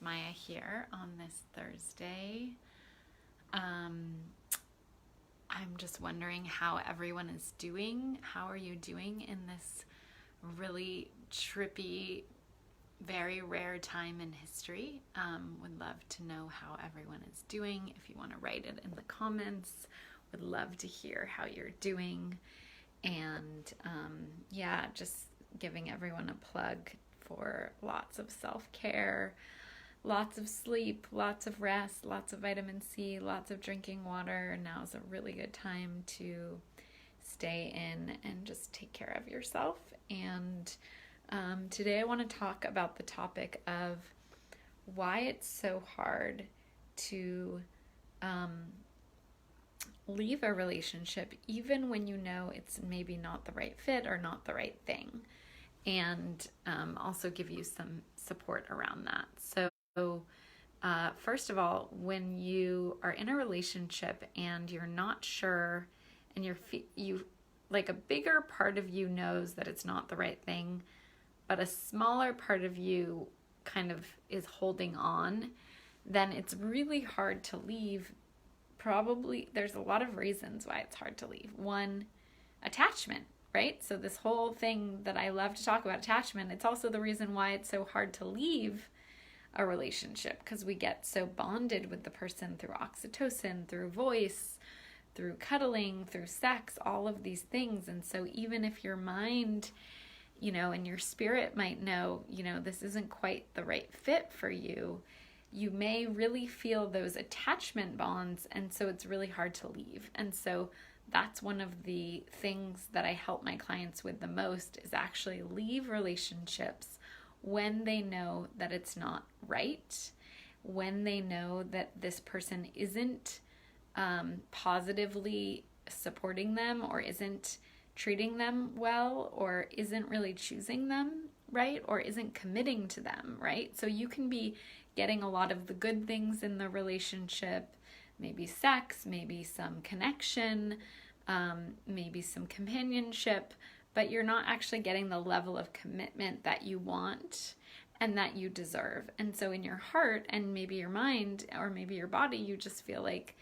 it's Maya here on this Thursday. I'm just wondering how everyone is doing. How are you doing in this really trippy, very rare time in history? Would love to know how everyone is doing. If you want to write it in the comments, would love to hear how you're doing. And just giving everyone a plug for lots of self-care, lots of sleep, lots of rest, lots of vitamin C, lots of drinking water. Now is a really good time to stay in and just take care of yourself. And today I want to talk about the topic of why it's so hard to leave a relationship even when you know it's maybe not the right fit or not the right thing, and also give you some support around that. So first of all, when you are in a relationship and you're not sure, and you like, a bigger part of you knows that it's not the right thing, but a smaller part of you kind of is holding on, then it's really hard to leave. Probably there's a lot of reasons why it's hard to leave. One, attachment, right? So this whole thing that I love to talk about, attachment, it's also the reason why it's so hard to leave a relationship, because we get so bonded with the person through oxytocin, through voice, through cuddling, through sex, all of these things. And so even if your mind, and your spirit might know, this isn't quite the right fit for you, you may really feel those attachment bonds, and so it's really hard to leave. And so that's one of the things that I help my clients with the most, is actually leave relationships when they know that it's not right, when they know that this person isn't positively supporting them, or isn't treating them well, or isn't really choosing them, right? Or isn't committing to them, right? So you can be getting a lot of the good things in the relationship, maybe sex, maybe some connection, maybe some companionship, but you're not actually getting the level of commitment that you want and that you deserve. And so in your heart and maybe your mind or maybe your body, you just feel like,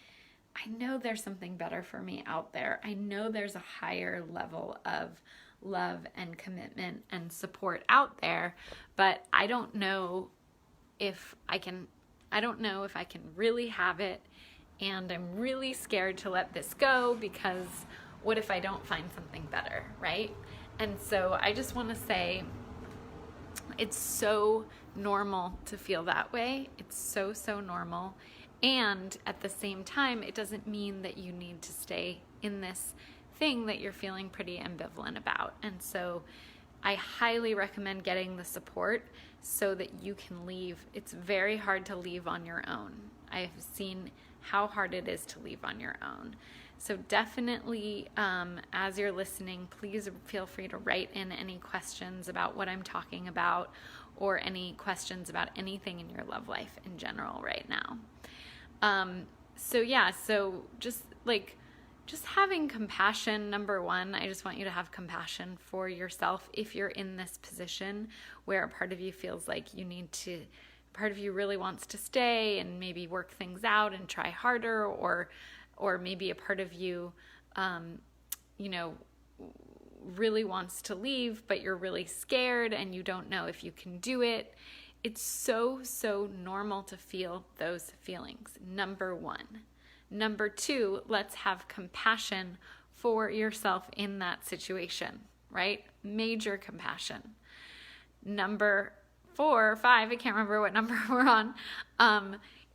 I know there's something better for me out there. I know there's a higher level of love and commitment and support out there, but I don't know if I can really have it, and I'm really scared to let this go, because what if I don't find something better, right? And so I just want to say, it's so normal to feel that way. It's so normal. And at the same time, it doesn't mean that you need to stay in this thing that you're feeling pretty ambivalent about. And so I highly recommend getting the support so that you can leave. It's very hard to leave on your own. I've seen how hard it is to leave on your own. So definitely, as you're listening, please feel free to write in any questions about what I'm talking about, or any questions about anything in your love life in general right now. So just having compassion. Number one, I just want you to have compassion for yourself if you're in this position where a part of you feels like part of you really wants to stay and maybe work things out and try harder, or maybe a part of you, really wants to leave, but you're really scared and you don't know if you can do it. It's so normal to feel those feelings, number one. Number two, let's have compassion for yourself in that situation, right? Major compassion. Number 4 or 5, I can't remember what number we're on.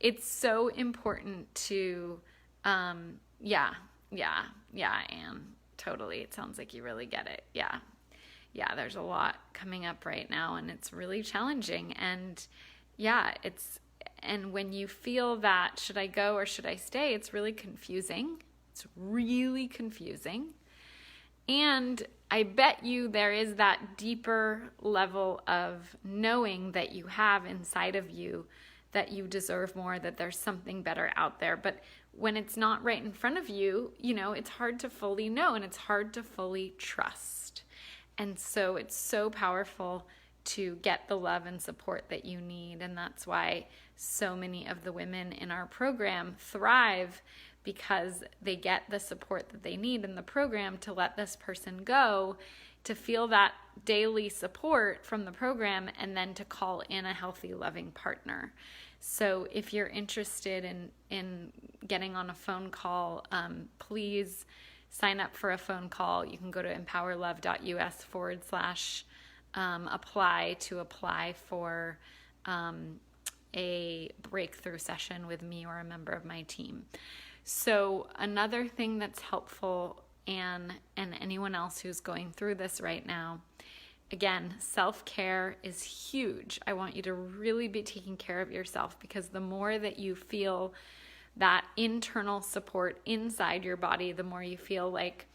It's so important to, Anne, totally. It sounds like you really get it. Yeah, there's a lot coming up right now, and it's really challenging. And and when you feel that, should I go or should I stay? It's really confusing. And I bet you there is that deeper level of knowing that you have inside of you that you deserve more, that there's something better out there. But when it's not right in front of you, it's hard to fully know, and it's hard to fully trust. And so it's so powerful to get the love and support that you need. And that's why so many of the women in our program thrive, because they get the support that they need in the program to let this person go, to feel that daily support from the program, and then to call in a healthy, loving partner. So if you're interested in getting on a phone call, please sign up for a phone call. You can go to empowerlove.us/apply to apply for a breakthrough session with me or a member of my team. So another thing that's helpful, and anyone else who's going through this right now, again, self-care is huge. I want you to really be taking care of yourself, because the more that you feel that internal support inside your body, the more you feel like,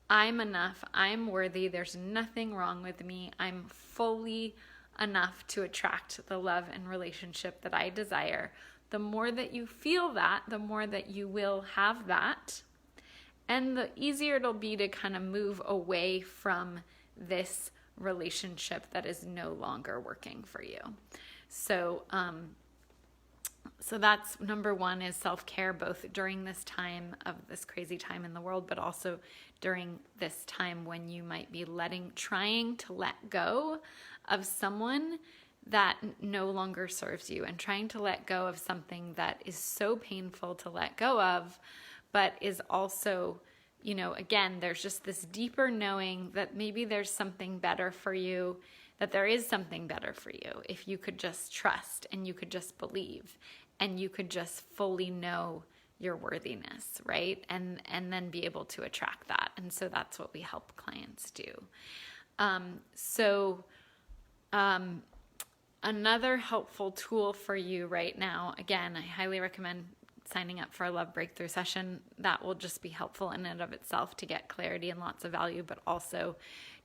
I'm enough, I'm worthy, there's nothing wrong with me, I'm fully enough to attract the love and relationship that I desire. The more that you feel that, the more that you will have that, and the easier it'll be to kind of move away from this relationship that is no longer working for you. So that's number one, is self-care, both during this time of this crazy time in the world, but also during this time when you might be trying to let go of someone that no longer serves you, and trying to let go of something that is so painful to let go of, but is also, again, there's just this deeper knowing that maybe there's something better for you, that there is something better for you if you could just trust, and you could just believe, and you could just fully know your worthiness, right? And then be able to attract that. And so that's what we help clients do. Another helpful tool for you right now, again, I highly recommend signing up for a love breakthrough session. That will just be helpful in and of itself to get clarity and lots of value, but also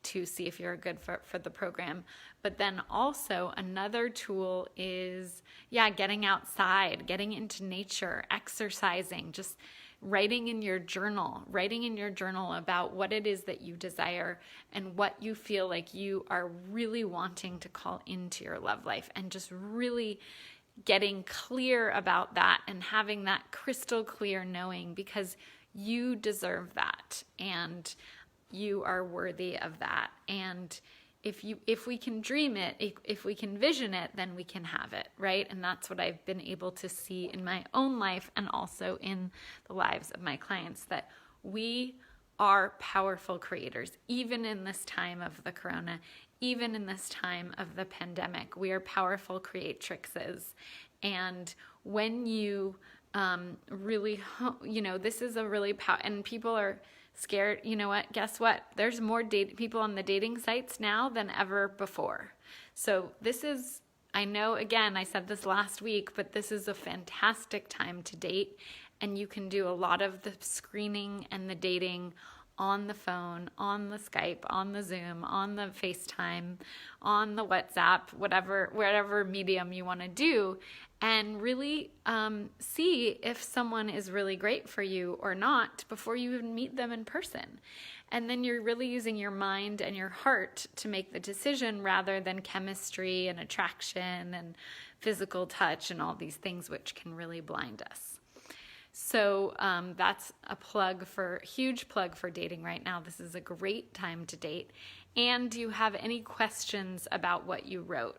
to see if you're a good fit for the program. But then also another tool is, getting outside, getting into nature, exercising, just writing in your journal about what it is that you desire and what you feel like you are really wanting to call into your love life, and just really getting clear about that and having that crystal clear knowing, because you deserve that and you are worthy of that. And if we can dream it, if we can vision it, then we can have it, right? And that's what I've been able to see in my own life, and also in the lives of my clients, that we are powerful creators, even in this time of the corona, even in this time of the pandemic. We are powerful creatrixes. And when you really, this is a really and people are scared. You know what? Guess what? There's more people on the dating sites now than ever before. So this is, I know, again, I said this last week, but this is a fantastic time to date. And you can do a lot of the screening and the dating on the phone, on the Skype, on the Zoom, on the FaceTime, on the WhatsApp, whatever medium you want to do, and really see if someone is really great for you or not before you even meet them in person. And then you're really using your mind and your heart to make the decision, rather than chemistry and attraction and physical touch and all these things, which can really blind us. So that's a huge plug for dating right now. This is a great time to date. And do you have any questions about what you wrote?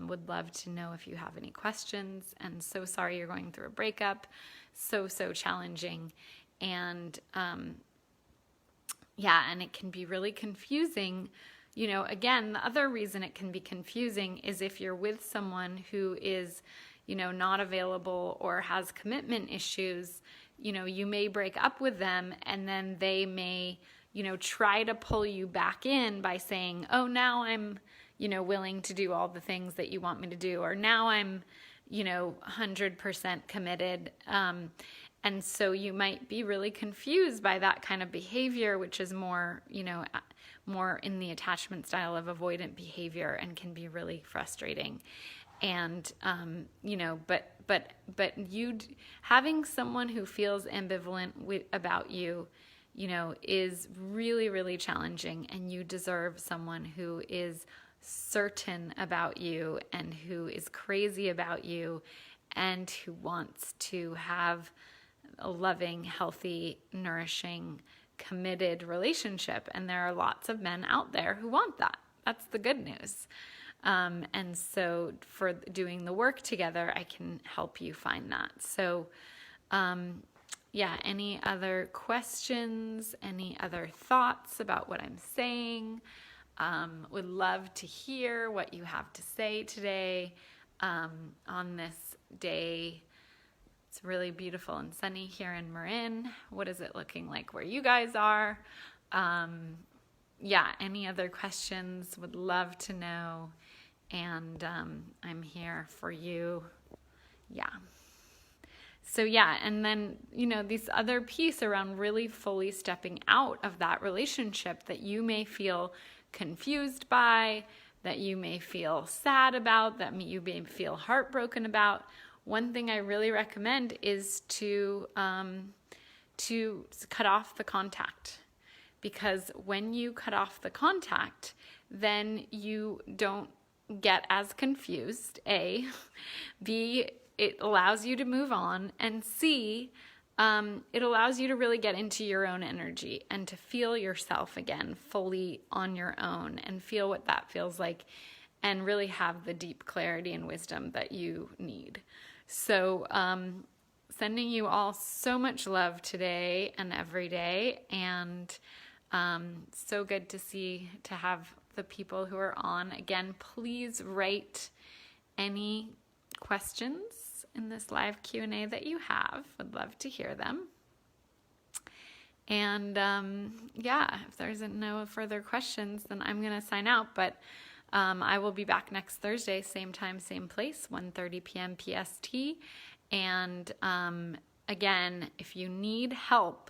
Would love to know if you have any questions. And so sorry you're going through a breakup. So challenging. And and it can be really confusing. Again, the other reason it can be confusing is if you're with someone who is not available or has commitment issues. You may break up with them, and then they may, try to pull you back in by saying, oh, now I'm, willing to do all the things that you want me to do, or now I'm, 100% committed. And so you might be really confused by that kind of behavior, which is more, more in the attachment style of avoidant behavior, and can be really frustrating. And, but you having someone who feels ambivalent about you, is really, really challenging, and you deserve someone who is certain about you and who is crazy about you and who wants to have a loving, healthy, nourishing, committed relationship. And there are lots of men out there who want that. That's the good news. And so for doing the work together, I can help you find that. So, any other questions, any other thoughts about what I'm saying? Would love to hear what you have to say today on this day. It's really beautiful and sunny here in Marin. What is it looking like where you guys are? Any other questions? Would love to know. And I'm here for you. So and then, this other piece around really fully stepping out of that relationship that you may feel confused by, that you may feel sad about, that you may feel heartbroken about. One thing I really recommend is to cut off the contact, because when you cut off the contact, then you don't get as confused, A. B, it allows you to move on, and C, it allows you to really get into your own energy and to feel yourself again fully on your own and feel what that feels like and really have the deep clarity and wisdom that you need. So sending you all so much love today and every day, and so good to have the people who are on. Again, please write any questions in this live Q&A that you have. Would love to hear them. And if there's no further questions, then I'm going to sign out. But I will be back next Thursday, same time, same place, 1:30 p.m. PST. And again, if you need help,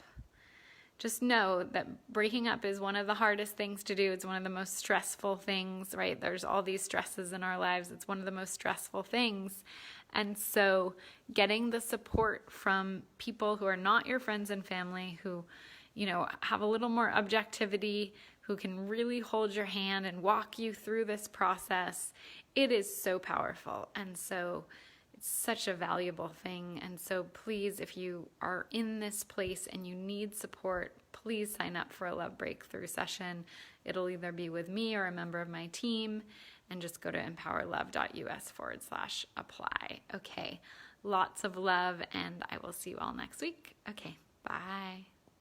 just know that breaking up is one of the hardest things to do. It's one of the most stressful things, right? There's all these stresses in our lives. It's one of the most stressful things. And so getting the support from people who are not your friends and family, who, have a little more objectivity, who can really hold your hand and walk you through this process, it is so powerful. And so it's such a valuable thing. And so please, if you are in this place and you need support, please sign up for a Love Breakthrough session. It'll either be with me or a member of my team, and just go to empowerlove.us/apply. Okay, lots of love, and I will see you all next week. Okay, bye.